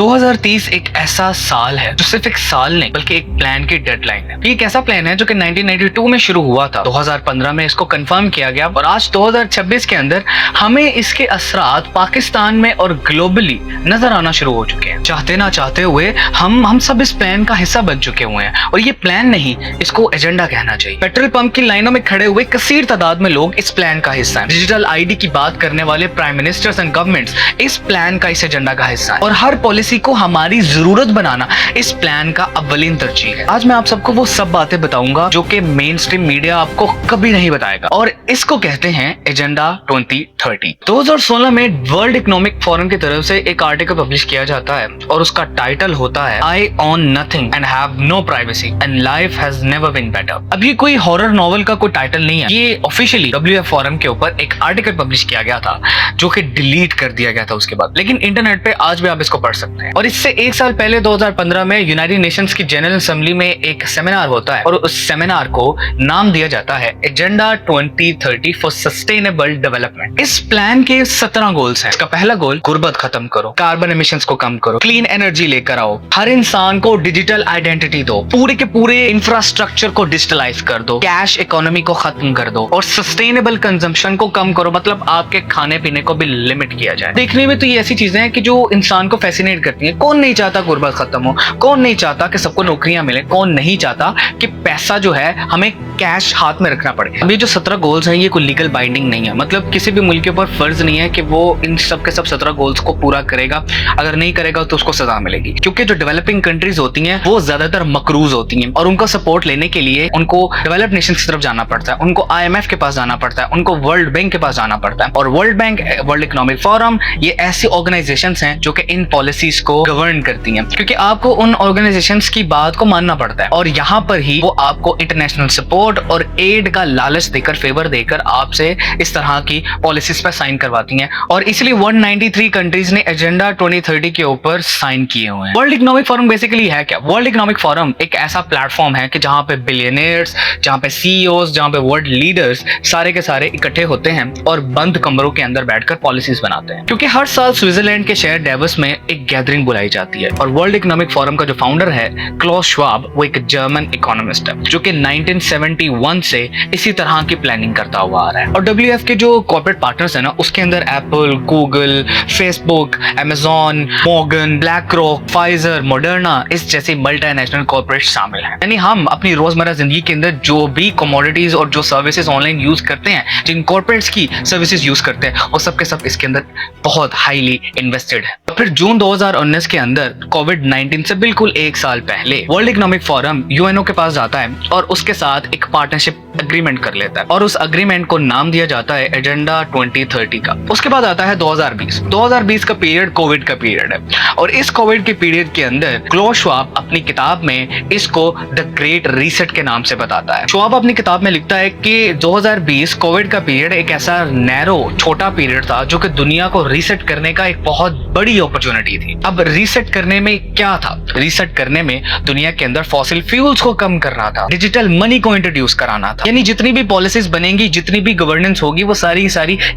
2030 एक ऐसा साल है जो सिर्फ एक साल नहीं बल्कि एक प्लान की डेडलाइन है। ये एक ऐसा प्लान है जो कि 1992 में शुरू हुआ था, 2015 में इसको कंफर्म किया गया और आज 2026 के अंदर हमें इसके असरात पाकिस्तान में और ग्लोबली नजर आना शुरू हो चुके हैं। चाहते ना चाहते हुए हम सब इस प्लान का हिस्सा बन चुके हुए हैं और ये प्लान नहीं, इसको एजेंडा कहना चाहिए। पेट्रोल पंप की लाइनों में खड़े हुए कसीर तादाद में लोग इस प्लान का हिस्सा हैं। डिजिटल आईडी की बात करने वाले प्राइम मिनिस्टर्स एंड गवर्नमेंट्स इस प्लान का, इस एजेंडा का हिस्सा है और हर पॉलिसी को हमारी जरूरत बनाना इस प्लान का अव्वलीन तरजीह है। आज मैं आप सबको वो सब बातें बताऊंगा जो कि मेन स्ट्रीम मीडिया आपको कभी नहीं बताएगा और इसको कहते हैं एजेंडा 2030। 2016 में वर्ल्ड इकोनॉमिक फोरम की तरफ से एक आर्टिकल पब्लिश किया जाता है और उसका टाइटल होता है I own nothing and have no privacy and life has never been better. अब ये कोई हॉरर नॉवल का कोई टाइटल नहीं है, ये ऑफिशियली WEF फोरम के ऊपर एक आर्टिकल पब्लिश किया गया था जो कि डिलीट कर दिया गया था उसके बाद, लेकिन इंटरनेट पे आज भी आप इसको पढ़ सकते हैं। और इससे एक साल पहले 2015 में यूनाइटेड नेशंस की जनरल असेंबली में एक सेमिनार होता है और उस सेमिनार को नाम दिया जाता है एजेंडा 2030 फॉर सस्टेनेबल डेवलपमेंट। इस प्लान के 17 गोल्स हैं। इसका पहला गोल, गुर्बत खत्म करो, कार्बन एमिशंस को कम करो, क्लीन एनर्जी लेकर आओ, हर इंसान को डिजिटल आइडेंटिटी दो, पूरे के पूरे इंफ्रास्ट्रक्चर को डिजिटलाइज कर दो, कैश इकोनॉमी को खत्म कर दो और सस्टेनेबल कंजम्पशन को कम करो, मतलब आपके खाने पीने को भी लिमिट किया जाए। देखने में तो ये ऐसी चीजें हैं कि जो इंसान को फैसिनेट करती हैं। कौन नहीं चाहता गुर्बत खत्म हो, कौन नहीं चाहता कि सबको नौकरियां मिले, कौन नहीं चाहता कि पैसा जो है हमें कैश हाथ में रखना पड़े। अभी जो 17 गोल्स हैं ये कोई लीगल बाइंडिंग नहीं है, मतलब किसी भी मुल्क के ऊपर फर्ज नहीं है कि वो इन सब के सब 17 गोल्स को पूरा करेगा। अगर नहीं करेगा तो उसको सजा मिलेगी, क्योंकि जो डेवलपिंग कंट्रीज होती हैं वो ज्यादातर मकरूज होती हैं और उनका सपोर्ट लेने के लिए उनको डेवलप्ड नेशंस की तरफ जाना पड़ता है, उनको IMF के पास जाना पड़ता है, उनको वर्ल्ड बैंक के पास जाना पड़ता है। और world bank, world economic forum, ये ऐसी ऑर्गेनाइजेशंस हैं जो कि इन पॉलिसीज को गवर्न करती हैं, क्योंकि आपको उन ऑर्गेनाइजेशंस की बात को मानना पड़ता है और यहाँ पर ही वो आपको इंटरनेशनल सपोर्ट और एड का लालच देकर, फेवर देकर आपसे इस तरह की पॉलिसीज पर साइन करवाती हैं और इसलिए 193 कंट्रीज ने एजेंडा 2030 के ऊपर साइन किए हुए हैं। वर्ल्ड इकोनॉमिक फोरम बेसिकली है क्या? वर्ल्ड इकोनॉमिक फोरम एक ऐसा प्लेटफॉर्म है कि जहां पे बिलियनियर्स, जहां पे CEOs, जहां पे वर्ल्ड लीडर्स सारे के सारे इकट्ठे होते हैं और बंद कमरों के अंदर बैठकर पॉलिसीज बनाते हैं, क्योंकि हर साल स्विट्जरलैंड के शहर डेवस में एक गैदरिंग बुलाई जाती है और वर्ल्ड इकोनॉमिक फोरम का जो फाउंडर है क्लॉस श्वाब, वो एक जर्मन इकोनॉमिस्ट है जो कि 1971 से इसी तरह की प्लानिंग करता हुआ आ रहा है। और WEF के जो कॉर्पोरेट पार्टनर्स है ना, उसके अंदर Apple, Google, Facebook, Amazon, Morgan, black rock, Pfizer, Moderna, इस जैसे मल्टीनेशनल कॉर्पोरेट शामिल हैं। यानी हम अपनी रोजमर्रा जिंदगी के अंदर जो भी कमोडिटीज और जो सर्विसेज ऑनलाइन यूज करते हैं, जिन कॉर्पोरेट्स की सर्विसेज यूज करते हैं, वो सब के सब इसके अंदर बहुत हाईली इन्वेस्टेड है। फिर जून 2019 के अंदर कोविड-19 से बिल्कुल एक साल पहले वर्ल्ड इकोनॉमिक फोरम UNO के पास जाता है और उसके साथ एक पार्टनरशिप एग्रीमेंट कर लेता है और उस एग्रीमेंट को नाम दिया जाता है एजेंडा 2030 का। उसके बाद आता है 2020 का पीरियड कोविड का पीरियड है और इस कोविड के पीरियड के अंदर क्लॉस श्वाब अपनी किताब में इसको द ग्रेट रीसेट के नाम से बताता है। श्वाब अपनी किताब में लिखता है कि 2020 कोविड का पीरियड एक ऐसा नैरो, छोटा पीरियड था जो कि दुनिया को रीसेट करने का एक बहुत बड़ी अपॉर्चुनिटी थी। अब रीसेट करने में क्या था? रीसेट करने में दुनिया के अंदर फॉसिल फ्यूल्स को कम करना था, डिजिटल मनी को इंट्रोड्यूस कराना था। यानी जितनी भी पॉलिसीज बनेंगी, जितनी भी गवर्नेंस होगी, वो सारी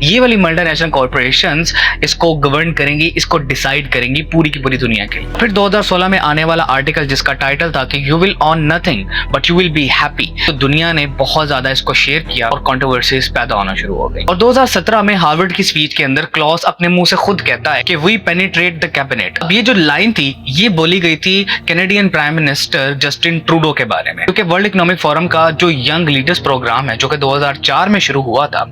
ये वाली मल्टीनेशनल कॉर्पोरेशंस इसको गवर्न करेंगी, इसको डिसाइड करेंगी पूरी की पूरी दुनिया के लिए। फिर 2016 में आने वाला आर्टिकल जिसका टाइटल था कि you will on nothing but you will be happy, तो दुनिया ने बहुत ज्यादा इसको शेयर किया और कंट्रोवर्सीज पैदा होना शुरू हो गई। और 2017 में हार्वर्ड की स्पीच के अंदर क्लॉस अपने मुंह से खुद कहता है कि वी पेनिट्रेट द कैबिनेट। अब ये जो लाइन थी ये बोली गई थी Canadian prime minister Justin Trudeau के बारे में, क्योंकि वर्ल्ड इकोनॉमिक फोरम का जो यंग लीडर्स प्रोग्राम है जो कि 2004 में शुरू हुआ था,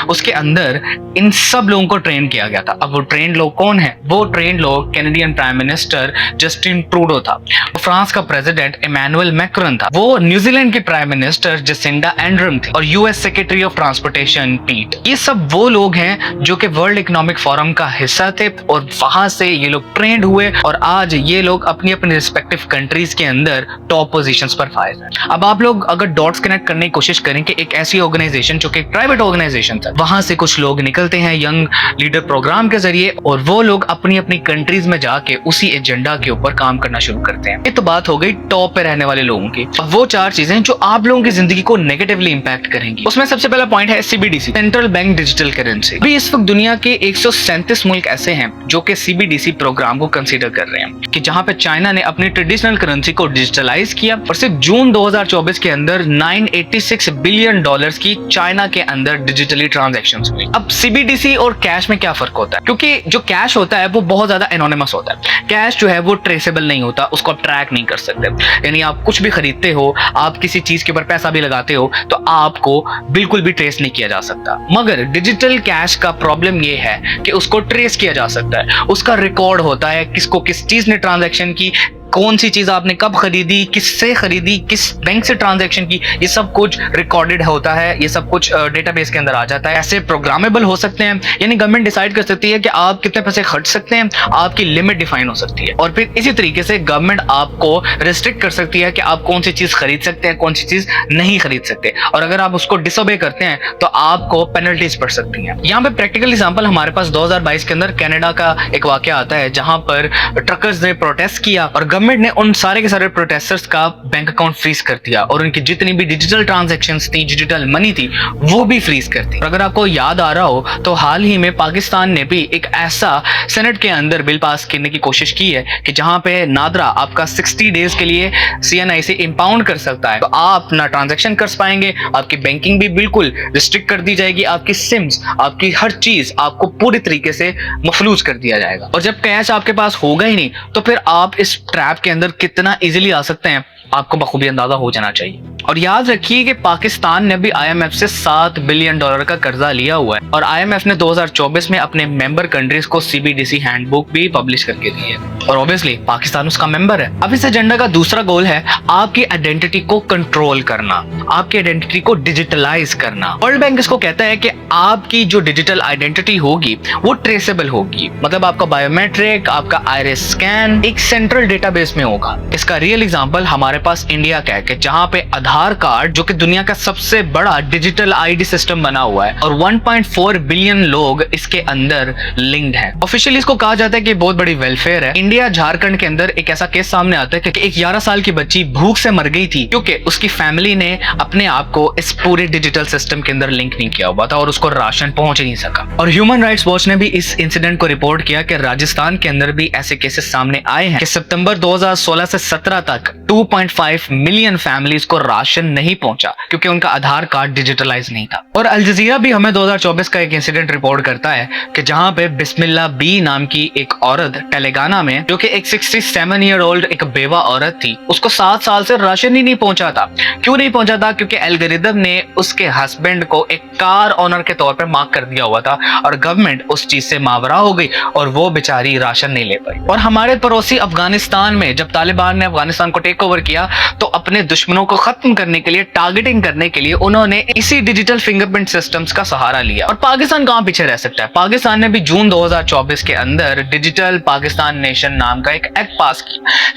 उसके अंदर इन सब लोगों को ट्रेन किया गया था। अब वो ट्रेन लोग कौन है? वो ट्रेन लोग Canadian prime minister Justin Trudeau था, फ्रांस का प्रेसिडेंट इमैनुअल मैक्रॉन था, वो न्यूजीलैंड की प्राइम मिनिस्टर जसिंडा एंड्रम थी और US सेक्रेटरी ऑफ ट्रांसपोर्टेशन पीट। ये सब वो लोग हैं जो कि वर्ल्ड इकोनॉमिक फोरम का हिस्सा थे और वहां से ये लोग ट्रेंड हुए और आज ये लोग अपनी अपनी रिस्पेक्टिव कंट्रीज के अंदर टॉप पोजीशंस पर फाइज हैं। अब आप लोग अगर डॉट्स कनेक्ट करने की कोशिश करें कि एक ऐसी ऑर्गेनाइजेशन जो कि प्राइवेट ऑर्गेनाइजेशन था, वहां से कुछ लोग निकलते हैं यंग लीडर प्रोग्राम के जरिए और वो लोग अपनी अपनी कंट्रीज में जाके उसी एजेंडा के ऊपर काम करना शुरू करते हैं। ये तो बात हो गई टॉप पे रहने वाले लोगों की। अब वो 4 चीजें जो आप लोगों की जिंदगी को नेगेटिवली इंपैक्ट करेंगी, उसमें सबसे पहला पॉइंट है CBDC, central bank digital currency. अभी इस वक्त दुनिया के 137 मुल्क ऐसे हैं जो कि सीबीडीसी प्रोग्राम को कंसीडर कर रहे हैं, कि जहां पे चाइना ने अपनी ट्रेडिशनल करेंसी को डिजिटलाइज किया और सिर्फ जून 2024 के अंदर 986 बिलियन डॉलर्स की चाइना के अंदर डिजिटली ट्रांजैक्शंस हुई। अब सीबीडीसी और कैश में क्या फर्क होता है? क्योंकि जो कैश होता है वो बहुत ज्यादा एनोनिमस होता है। कैश जो है वो ट्रेसेबल नहीं होता, उसको आप ट्रैक नहीं कर सकते। यानी आप कुछ भी खरीदते हो, आप किसी चीज के ऊपर पैसा भी लगाते हो तो आपको बिल्कुल भी ट्रेस नहीं किया जा सकता। मगर डिजिटल कैश का प्रॉब्लम ये है कि उसको ट्रेस किया जा सकता है, उसका रिकॉर्ड होता है किसको किस चीज ने ट्रांजैक्शन की, कौन सी चीज आपने कब खरीदी, किससे खरीदी, किस बैंक से ट्रांजैक्शन की, ये सब कुछ रिकॉर्डेड होता है, ये सब कुछ डेटाबेस के अंदर आ जाता है। ऐसे प्रोग्रामेबल हो सकते हैं, यानी गवर्नमेंट डिसाइड कर सकती है कि आप कितने पैसे खर्च सकते हैं, आपकी लिमिट डिफाइन हो सकती है और फिर इसी तरीके से गवर्नमेंट आपको रिस्ट्रिक्ट कर सकती है कि आप कौन सी चीज खरीद सकते हैं, कौन सी चीज नहीं खरीद सकते, और अगर आप उसको डिसोबे करते हैं तो आपको पेनल्टीज पड़ सकती हैं। यहाँ पे प्रैक्टिकल एग्जांपल हमारे पास 2022 के अंदर कनाडा का एक वाकया आता है जहां पर ट्रकर्स ने प्रोटेस्ट किया और गवर्नमेंट ने उन सारे के सारे प्रोटेस्टर्स का बैंक अकाउंट फ्रीज कर दिया और उनकी जितनी भी डिजिटल ट्रांजैक्शंस थी, डिजिटल मनी थी, वो भी फ्रीज कर दी। अगर आपको याद आ रहा हो तो हाल ही में पाकिस्तान ने भी एक ऐसा सेनेट के अंदर बिल पास करने की कोशिश की है कि जहां पे नादरा आपका 60 डेज के लिए सीएनआई से इंपाउंड कर सकता है, तो आप ना ट्रांजैक्शन कर पाएंगे, आपकी बैंकिंग भी बिल्कुल रिस्ट्रिक्ट कर दी जाएगी, आपकी सिम्स, आपकी हर चीज आपको पूरी तरीके से मफलूज कर दिया जाएगा। और जब कैश आपके पास होगा ही नहीं तो फिर आप इस ट्रैप के अंदर कितना इजीली आ सकते हैं आपको बखूबी अंदाजा हो जाना चाहिए। और याद रखिए कि पाकिस्तान ने भी आईएमएफ से $7 बिलियन का कर्जा लिया हुआ है और आईएमएफ ने 2024 में अपने मेंबर कंट्रीज को सीबीडीसी हैंडबुक भी पब्लिश करके दी है और ऑब्वियसली पाकिस्तान उसका मेंबर है। अब इस एजेंडा का दूसरा गोल है आपकी आइडेंटिटी को कंट्रोल करना, आपकी आइडेंटिटी को डिजिटलाइज करना। वर्ल्ड बैंक इसको कहता है कि आपकी जो डिजिटल आइडेंटिटी होगी वो ट्रेसेबल होगी, मतलब आपका बायोमेट्रिक, आपका आइरिस स्कैन एक सेंट्रल डेटाबेस में होगा। इसका रियल एग्जांपल हमारे पास इंडिया का है जहां पे आधार कार्ड जो कि दुनिया का सबसे बड़ा डिजिटल आईडी सिस्टम बना हुआ है और 1.4 बिलियन लोग इसके अंदर लिंक्ड हैं। ऑफिशियली इसको कहा जाता है कि बहुत बड़ी वेलफेयर है। इंडिया झारखंड के अंदर एक ऐसा केस सामने आता है कि एक 11 साल की बच्ची भूख से मर गई थी क्योंकि उसकी फैमिली ने अपने आप को इस पूरे डिजिटल सिस्टम के अंदर लिंक नहीं किया हुआ था और उसको राशन पहुंच नहीं सका। और ह्यूमन राइट्स वॉच ने भी इस इंसिडेंट को रिपोर्ट किया कि राजस्थान के अंदर भी ऐसे केसेस सामने आए हैं कि सितंबर 2016 से 17 तक 2.5 मिलियन फैमिलीज को राशन नहीं पहुंचा क्योंकि उनका आधार कार्ड डिजिटलाइज नहीं था। और अल जजीरा भी हमें 2024 का एक इंसिडेंट रिपोर्ट करता है कि जहां पे बिस्मिल्ला बी नाम की एक औरत तेलंगाना में जो कि एक 67 ईयर ओल्ड एक बेवा औरत थी, उसको 7 साल से राशन ही नहीं पहुंचा था। क्यों नहीं पहुंचा था? क्योंकि एल्गोरिदम ने उसके हस्बैंड को एक कार ओनर के तौर पर मार्क कर दिया हुआ था और गवर्नमेंट उस चीज से मावरा हो गई और वो बेचारी राशन नहीं ले पाई। और हमारे पड़ोसी अफगानिस्तान में जब तालिबान ने अफगानिस्तान को टेक ओवर किया तो अपने दुश्मनों को खत्म करने के लिए, टारगेटिंग करने के लिए उन्होंने इसी डिजिटल फिंगरप्रिंट सिस्टम्स का सहारा लिया। और पाकिस्तान कहां पीछे रह सकता है? पाकिस्तान ने भी जून 2024 के अंदर डिजिटल पाकिस्तान नेशन नाम का एक एक्ट पास किया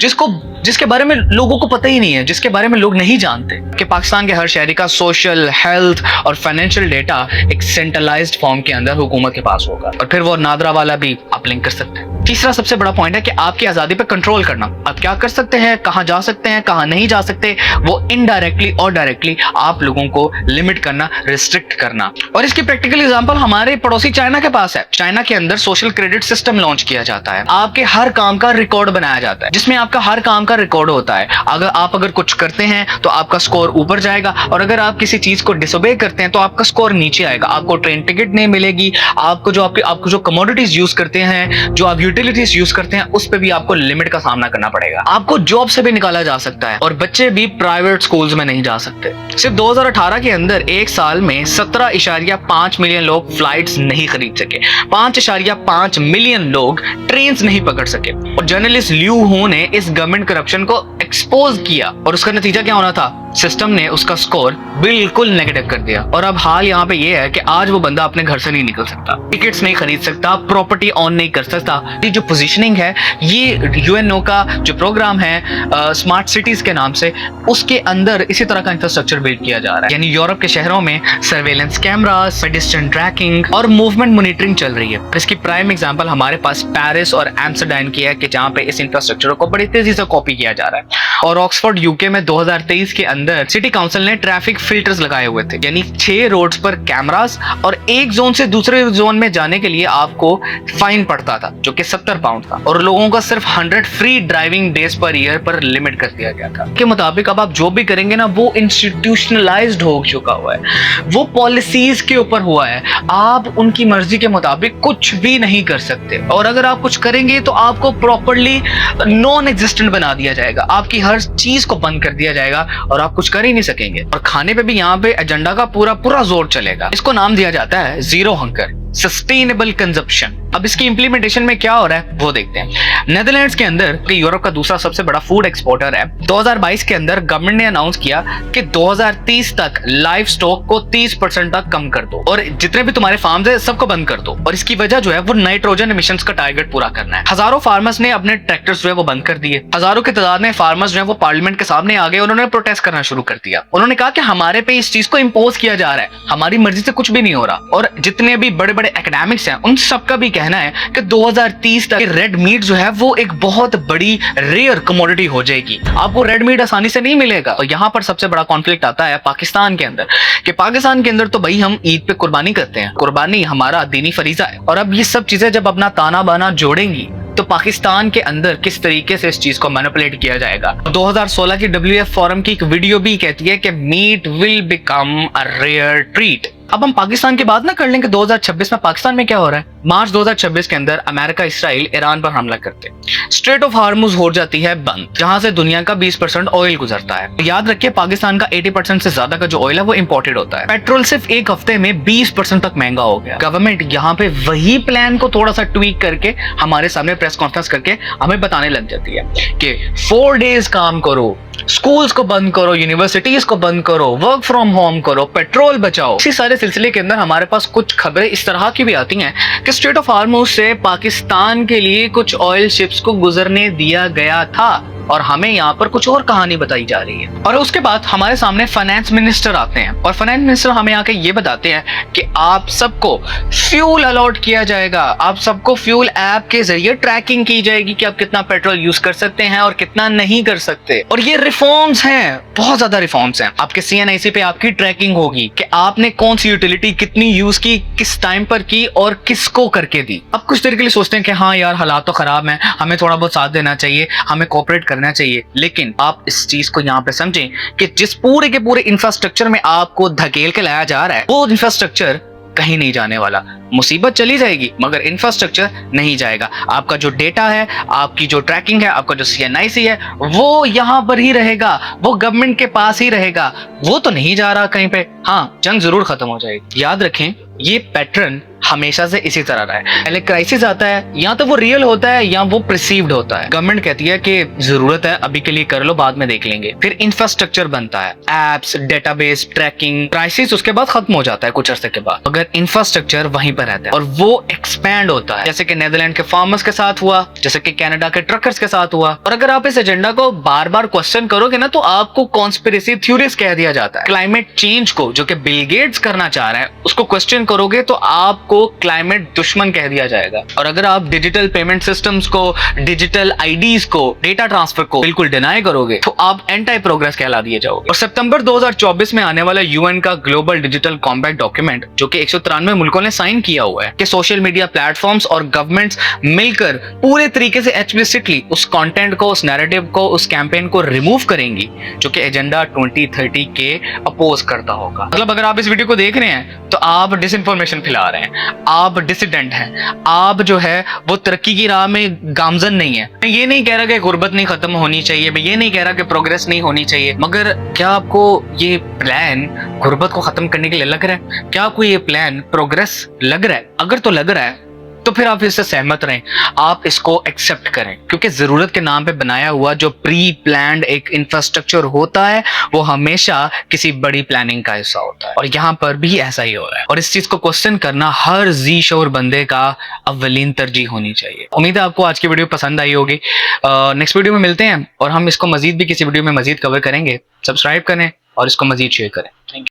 जिसके बारे में लोगों को पता ही नहीं है, जिसके बारे में लोग नहीं जानते कि पाकिस्तान के हर शहरी का सोशल, हेल्थ और फाइनेंशियल डेटा एक सेंट्रलाइज्ड फॉर्म के अंदर हुकूमत के पास होगा और फिर वो नादरा वाला भी आप लिंक कर सकते हैं। तीसरा सबसे बड़ा पॉइंट है कि आपकी आजादी पे कंट्रोल करना। आप क्या कर सकते हैं, कहां जा सकते हैं, कहां नहीं जा सकते, वो इनडायरेक्टली और डायरेक्टली आप लोगों को लिमिट करना, रिस्ट्रिक्ट करना। और इसकी प्रैक्टिकल एग्जांपल हमारे पड़ोसी चाइना के पास है। चाइना के अंदर सोशल क्रेडिट सिस्टम लॉन्च किया जाता है। आपके हर काम का रिकॉर्ड बनाया जाता है जिसमें आपका हर काम का रिकॉर्ड होता है। अगर कुछ करते हैं तो आपका स्कोर ऊपर जाएगा और अगर आप किसी चीज को डिसोबे करते हैं तो आपका स्कोर नीचे आएगा। आपको ट्रेन टिकट नहीं मिलेगी, आपको जो कमोडिटीज यूज करते हैं, जो आप यूटिलिटीज यूज करते हैं, उस पे भी आपको लिमिट का सामना करना पड़ेगा। आपको जॉब से भी निकाला जा सकता है और बच्चे भी प्राइवेट स्कूल्स में नहीं जा सकते। सिर्फ 2018 के अंदर एक साल में 17.5 मिलियन लोग फ्लाइट्स नहीं खरीद सके, 5.5 मिलियन लोग ट्रेन नहीं पकड़ सके। और जर्नलिस्ट ल्यू हो ने इस गवर्नमेंट करप्शन को एक्सपोज किया और उसका नतीजा क्या होना था? सिस्टम ने उसका स्कोर बिल्कुल नेगेटिव कर दिया। और अब हाल यहाँ पे ये है कि आज वो बंदा अपने घर से नहीं निकल सकता, टिकट्स नहीं खरीद सकता, प्रॉपर्टी ऑन नहीं कर सकता। ये जो पोजीशनिंग है, ये यूएनओ का जो प्रोग्राम है स्मार्ट सिटीज के नाम से, उसके अंदर इसी तरह का इंफ्रास्ट्रक्चर बिल्ड किया जा रहा है। यानी यूरोप के शहरों में सर्वेलेंस कैमरास, पेडेस्ट्रियन ट्रैकिंग और मूवमेंट मॉनिटरिंग चल रही है। इसकी प्राइम एग्जांपल हमारे पास पेरिस और एम्स्टर्डम की है कि जहां पे इस इंफ्रास्ट्रक्चर को बड़ी तेजी से कॉपी किया जा रहा है। और ऑक्सफोर्ड यूके में 2023 के अंदर सिटी काउंसिल ने ट्रैफिक फिल्टर्स लगाए हुए थे, यानी 6 रोड्स पर कैमरास, और एक जोन से दूसरे जोन में जाने के लिए आपको फाइन पड़ता था जो कि 70 पाउंड था, और लोगों का सिर्फ 100 free driving days per year पर लिमिट कर दिया गया था। के मुताबिक अब आप जो भी करेंगे ना, वो इंस्टीट्यूशनलाइज्ड हो चुका हुआ है, वो पॉलिसीज के ऊपर हुआ है। आप उनकी मर्जी के मुताबिक कुछ भी नहीं कर सकते, और अगर आप कुछ करेंगे तो आपको प्रॉपर्ली नॉन एग्जिस्टेंट बना दिया जाएगा, आपकी हर चीज को बंद कर दिया जाएगा और आप कुछ कर ही नहीं सकेंगे। और खाने पे भी यहाँ पे एजेंडा का पूरा जोर चलेगा। इसको नाम दिया जाता है जीरो हंगर, सस्टेनेबल कंजप्शन। अब इसकी इंप्लीमेंटेशन में क्या हो रहा है वो देखते हैं। नेदरलैंड्स के अंदर यूरोप का दूसरा सबसे बड़ा फूड एक्सपोर्टर है। 2022 के अंदर गवर्नमेंट ने अनाउंस किया कि 2030 तक लाइव स्टॉक को 30% तक कम कर दो, और जितने भी तुम्हारे फार्म्स है सबको बंद कर दो। और इसकी वजह जो है वो नाइट्रोजन एमिशंस का टारगेट पूरा करना है। हजारों फार्मर्स ने अपने ट्रैक्टर्स जो है वो बंद कर दिए। हजारों की तादाद में फार्मर्स जो है वो पार्लियामेंट के सामने आ गए, उन्होंने प्रोटेस्ट करना शुरू कर दिया। उन्होंने कहा कि हमारे पे इस चीज को इंपोज किया जा रहा है, हमारी मर्जी से कुछ भी नहीं हो रहा। और जितने भी बड़े बड़े एकेडमिक्स हैं उन सबका भी कहना है कि 2030 तक रेड मीट जो है वो एक बहुत बड़ी रेयर कमोडिटी हो जाएगी। आपको रेड मीट आसानी से नहीं मिलेगा। और यहाँ पर सबसे बड़ा कॉन्फ्लिक्ट आता है पाकिस्तान के अंदर, कि पाकिस्तान के अंदर तो भाई हम ईद पे कुर्बानी करते हैं, कुर्बानी हमारा दीनी फरीजा है। और अब ये सब चीजें जब अपना ताना बाना जोड़ेंगी तो पाकिस्तान के अंदर किस तरीके से इस चीज को मैनिपुलेट किया जाएगा। 2016 की WF फोरम की एक वीडियो भी कहती है कि meat will become a rare treat. अब हम पाकिस्तान की बात ना कर लेंगे 2026 में पाकिस्तान में क्या हो रहा है। मार्च 2026 के अंदर अमेरिका इसराइल ईरान पर हमला करते, स्ट्रेट ऑफ हार्मुज हो जाती है बंद, जहां से दुनिया का 20% ऑयल गुजरता है। याद रखिए पाकिस्तान का 80% से ज्यादा का जो ऑयल है वो इंपोर्टेड होता है। पेट्रोल सिर्फ एक हफ्ते में 20% तक महंगा हो गया। गवर्नमेंट यहाँ पे वही प्लान को थोड़ा सा ट्वीक करके हमारे सामने प्रेस कॉन्फ्रेंस करके हमें बताने लग जाती है कि 4 डेज काम करो, स्कूल्स को बंद करो, यूनिवर्सिटीज को बंद करो, वर्क फ्रॉम होम करो, पेट्रोल बचाओ। इसी सारे सिलसिले के अंदर हमारे पास कुछ खबरें इस तरह की भी आती हैं कि स्ट्रेट ऑफ हार्मुज से पाकिस्तान के लिए कुछ ऑयल शिप्स को गुजरने दिया गया था, और हमें यहाँ पर कुछ और कहानी बताई जा रही है। और उसके बाद हमारे सामने फाइनेंस मिनिस्टर आते हैं, और फाइनेंस मिनिस्टर हमें आके ये बताते हैं कि आप सबको फ्यूल अलॉट किया जाएगा, आप सबको फ्यूल ऐप के जरिए ट्रैकिंग की जाएगी कि आप कितना पेट्रोल यूज कर सकते हैं और कितना नहीं कर सकते। और ये रिफॉर्म्स हैं, बहुत ज्यादा रिफॉर्म्स हैं। आपके CNIC पे आपकी ट्रैकिंग होगी कि आपने कौन सी यूटिलिटी कितनी यूज की, किस टाइम पर की और किसको करके दी। अब कुछ देर के लिए सोचते हैं कि हाँ यार हालात तो खराब हैं, हमें थोड़ा बहुत साथ देना चाहिए, हमें कोऑपरेट करना चाहिए। लेकिन आप इस चीज को यहाँ पे समझें कि जिस पूरे के पूरे इंफ्रास्ट्रक्चर में आपको धकेल के लाया जा रहा है वो इंफ्रास्ट्रक्चर कहीं नहीं जाने वाला। मुसीबत चली जाएगी मगर इंफ्रास्ट्रक्चर नहीं जाएगा। आपका जो डेटा है, आपकी जो ट्रैकिंग है, आपका जो CNIC है, वो यहाँ पर ही रहेगा, वो गवर्नमेंट के पास ही रहेगा, वो तो नहीं जा रहा कहीं पे। हाँ, जंग जरूर खत्म हो जाएगी। याद रखें ये पैटर्न हमेशा से इसी तरह रहा है। पहले क्राइसिस आता है, या तो वो रियल होता है या वो प्रिसीव्ड होता है। गवर्नमेंट कहती है कि जरूरत है अभी के लिए कर लो, बाद में देख लेंगे। फिर इंफ्रास्ट्रक्चर बनता है, एप्स, डेटाबेस, ट्रैकिंग, क्राइसिस उसके बाद खत्म हो जाता है कुछ अर्से के बाद, मगर इंफ्रास्ट्रक्चर वहीं पर रहता है और वो एक्सपैंड होता है, जैसे कि नीदरलैंड के फार्मर्स के साथ हुआ, जैसे कि कनाडा के ट्रकर्स के साथ हुआ। और अगर आप इस एजेंडा को बार बार क्वेश्चन करोगे ना तो आपको कॉन्स्पिरेसी थ्योरीज कह दिया जाता है। क्लाइमेट चेंज को जो कि बिल गेट्स करना चाह रहा है उसको क्वेश्चन करोगे तो आपको क्लाइमेट दुश्मन कह दिया जाएगा। और अगर आप डिजिटल पेमेंट सिस्टम्स को, डिजिटल IDs को, डेटा ट्रांसफर को बिल्कुल डिनाई करोगे तो आप एंटी प्रोग्रेस कहला दिए जाओगे। और सितंबर 2024 में आने वाला UN का ग्लोबल डिजिटल कॉम्पैक्ट डॉक्यूमेंट जो कि 193 मुल्कों ने साइन किया हुआ है कि सोशल मीडिया प्लेटफॉर्म्स और गवर्नमेंट्स मिलकर पूरे तरीके से एक्सप्लिसिटली उस कंटेंट को, उस नैरेटिव को, उस कैंपेन को रिमूव करेंगी जो कि एजेंडा 2030 के अपोज करता होगा। मतलब अगर आप इस वीडियो को देख रहे हैं तो आप डिसइंफॉर्मेशन फैला रहे हैं, आप डिसिडेंट हैं, आप जो है वो तरक्की की राह में गामजन नहीं है। मैं ये नहीं कह रहा कि गुर्बत नहीं खत्म होनी चाहिए, मैं ये नहीं कह रहा कि प्रोग्रेस नहीं होनी चाहिए, मगर क्या आपको ये प्लान गुर्बत को खत्म करने के लिए लग रहा है? क्या आपको ये प्लान प्रोग्रेस लग रहा है? अगर तो लग रहा है तो फिर आप इससे सहमत रहें, आप इसको एक्सेप्ट करें, क्योंकि जरूरत के नाम पे बनाया हुआ जो प्री प्लान्ड एक इंफ्रास्ट्रक्चर होता है वो हमेशा किसी बड़ी प्लानिंग का हिस्सा होता है, और यहाँ पर भी ऐसा ही हो रहा है। और इस चीज को क्वेश्चन करना हर जी शोर बंदे का अव्वलीन तरजीह होनी चाहिए। उम्मीद है आपको आज की वीडियो पसंद आई होगी। नेक्स्ट वीडियो में मिलते हैं और हम इसको मजीद भी किसी वीडियो में मजीद कवर करेंगे। सब्सक्राइब करें और इसको मजीद शेयर करें। Thank you.